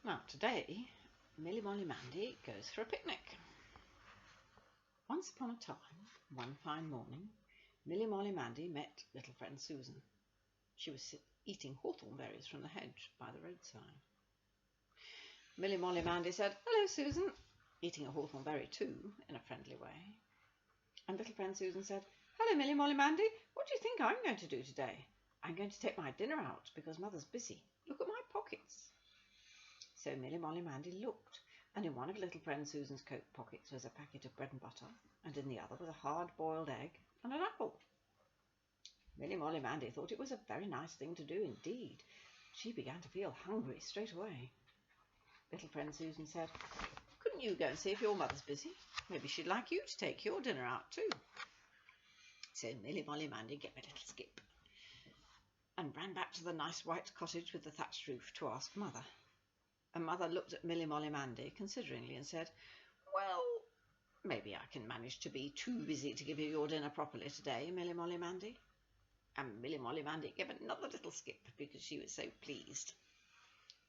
Now today, Milly Molly Mandy goes for a picnic. Once upon a time, one fine morning, Milly Molly Mandy met little friend Susan. She was eating hawthorn berries from the hedge by the roadside. Milly Molly Mandy said, "Hello, Susan," eating a hawthorn berry too, in a friendly way. And little friend Susan said, "Hello, Milly Molly Mandy, what do you think I'm going to do today? I'm going to take my dinner out because Mother's busy. Look at my pockets." So Milly Molly Mandy looked, and in one of little friend Susan's coat pockets was a packet of bread and butter, and in the other was a hard-boiled egg and an apple. Milly Molly Mandy thought it was a very nice thing to do indeed. She began to feel hungry straight away. Little friend Susan said, "Couldn't you go and see if your mother's busy? Maybe she'd like you to take your dinner out too." So Milly Molly Mandy gave a little skip and ran back to the nice white cottage with the thatched roof to ask Mother. And Mother looked at Milly Molly Mandy consideringly and said, "Well, maybe I can manage to be too busy to give you your dinner properly today, Milly Molly Mandy." And Milly Molly Mandy gave another little skip because she was so pleased.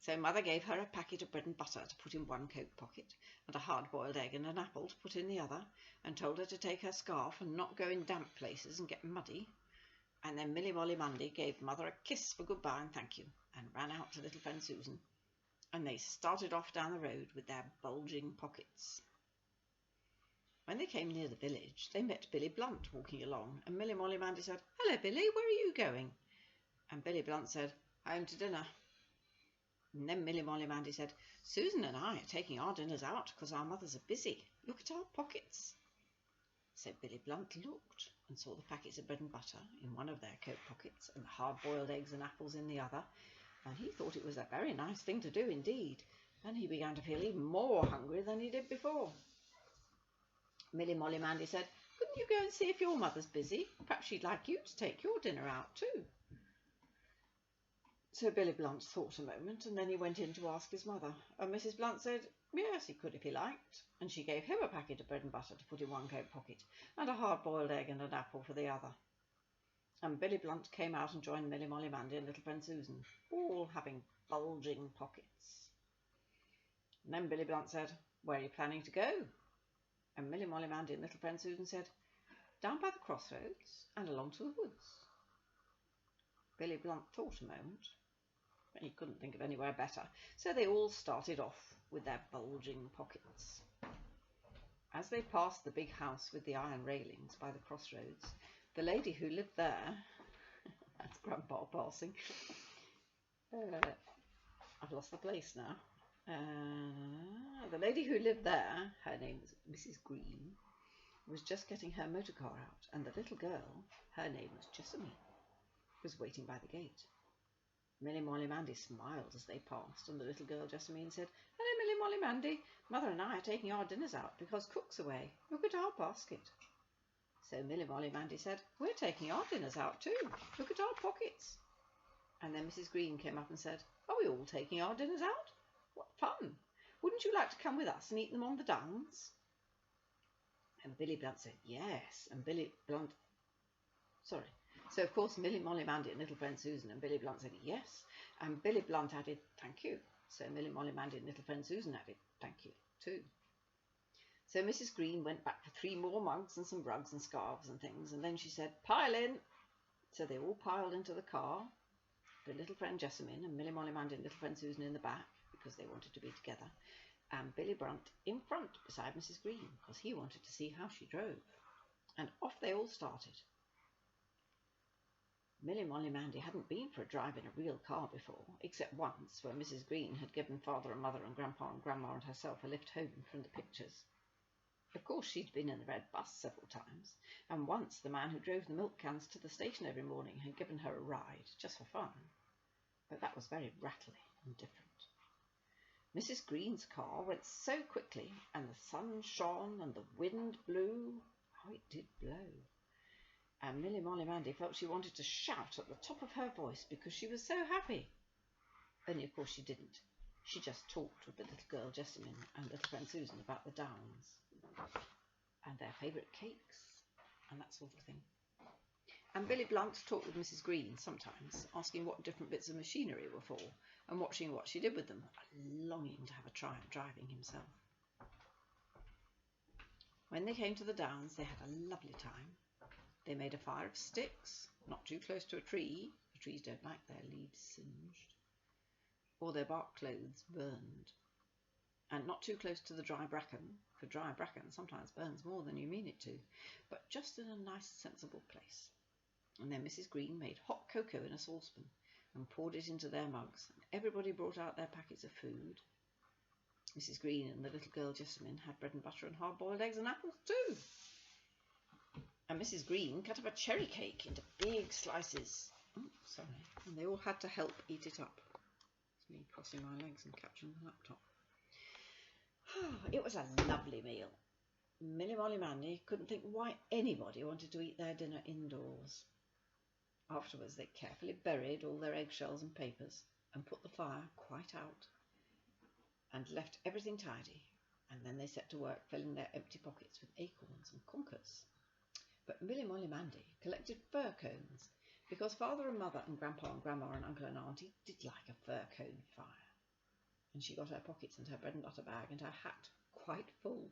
So Mother gave her a packet of bread and butter to put in one coat pocket, and a hard-boiled egg and an apple to put in the other, and told her to take her scarf and not go in damp places and get muddy. And then Milly Molly Mandy gave Mother a kiss for goodbye and thank you, and ran out to little friend Susan. And they started off down the road with their bulging pockets. When they came near the village, they met Billy Blunt walking along, and Milly Molly Mandy said, "Hello, Billy, where are you going?" And Billy Blunt said, "Home to dinner." And then Milly Molly Mandy said, "Susan and I are taking our dinners out because our mothers are busy. Look at our pockets." So Billy Blunt looked and saw the packets of bread and butter in one of their coat pockets and the hard-boiled eggs and apples in the other, and he thought it was a very nice thing to do indeed, and he began to feel even more hungry than he did before. Milly Molly Mandy said, "Couldn't you go and see if your mother's busy? Perhaps she'd like you to take your dinner out too." So Billy Blunt thought a moment, and then he went in to ask his mother, and Mrs. Blunt said yes, he could if he liked, and she gave him a packet of bread and butter to put in one coat pocket, and a hard-boiled egg and an apple for the other. And Billy Blunt came out and joined Milly Molly Mandy and little friend Susan, all having bulging pockets. And then Billy Blunt said, "Where are you planning to go?" And Milly Molly Mandy and little friend Susan said, "Down by the crossroads and along to the woods." Billy Blunt thought a moment, but he couldn't think of anywhere better, so they all started off with their bulging pockets. As they passed the big house with the iron railings by the crossroads, the lady who lived there, that's Grandpa passing, I've lost the place now. The lady who lived there, her name was Mrs. Green, was just getting her motor car out, and the little girl, her name was Jessamine, was waiting by the gate. Milly Molly Mandy smiled as they passed, and the little girl Jessamine said, "Hello, Milly Molly Mandy. Mother and I are taking our dinners out because Cook's away. Look at our basket." So Milly Molly Mandy said, "We're taking our dinners out too. Look at our pockets." And then Mrs. Green came up and said, "Are we all taking our dinners out? What fun! Wouldn't you like to come with us and eat them on the downs?" And Billy Blunt said, "Yes." And So of course Milly Molly Mandy and little friend Susan and Billy Blunt said yes, and Billy Blunt added, "Thank you." So Milly Molly Mandy and little friend Susan added, "Thank you" too. So Mrs. Green went back for 3 more mugs and some rugs and scarves and things, and then she said, "Pile in." So they all piled into the car, the little friend Jessamine and Milly Molly Mandy and little friend Susan in the back, because they wanted to be together, and Billy Blunt in front beside Mrs. Green, because he wanted to see how she drove. And off they all started. Milly Molly Mandy hadn't been for a drive in a real car before, except once, where Mrs. Green had given Father and Mother and Grandpa and Grandma and herself a lift home from the pictures. Of course she'd been in the red bus several times, and once the man who drove the milk cans to the station every morning had given her a ride, just for fun. But that was very rattly and different. Mrs. Green's car went so quickly, and the sun shone and the wind blew. How it did blow! And Milly Molly Mandy felt she wanted to shout at the top of her voice because she was so happy. Only of course she didn't. She just talked with the little girl Jessamine and little friend Susan about the downs and their favourite cakes and that sort of thing. And Billy Blunt talked with Mrs. Green sometimes, asking what different bits of machinery were for, and watching what she did with them, longing to have a try at driving himself. When they came to the downs, they had a lovely time. They made a fire of sticks, not too close to a tree. The trees don't like their leaves singed, or their bark clothes burned. And not too close to the dry bracken, for dry bracken sometimes burns more than you mean it to, but just in a nice, sensible place. And then Mrs. Green made hot cocoa in a saucepan and poured it into their mugs, and everybody brought out their packets of food. Mrs. Green and the little girl Jessamine had bread and butter and hard-boiled eggs and apples too. And Mrs. Green cut up a cherry cake into big slices. And they all had to help eat it up. It's me crossing my legs and capturing the laptop. It was a lovely meal. Milly Molly Mandy couldn't think why anybody wanted to eat their dinner indoors. Afterwards they carefully buried all their eggshells and papers and put the fire quite out and left everything tidy, and then they set to work filling their empty pockets with acorns and conkers. But Milly Molly Mandy collected fir cones because Father and Mother and Grandpa and Grandma and Uncle and Auntie did like a fir cone fire. And she got her pockets and her bread and butter bag and her hat quite full.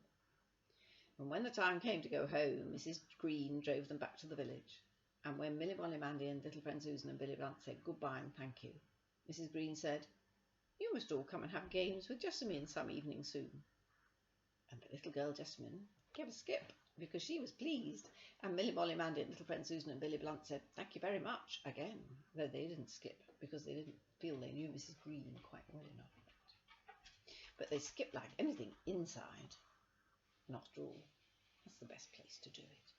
And when the time came to go home, Mrs. Green drove them back to the village. And when Milly Molly Mandy and little friend Susan and Billy Blunt said goodbye and thank you, Mrs. Green said, "You must all come and have games with Jessamine some evening soon." And the little girl Jessamine gave a skip because she was pleased, and Milly Molly Mandy and little friend Susan and Billy Blunt said thank you very much again, though they didn't skip because they didn't feel they knew Mrs. Green quite well enough. But they skipped like anything inside, and after all, that's the best place to do it.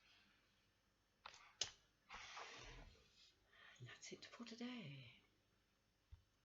And that's it for today.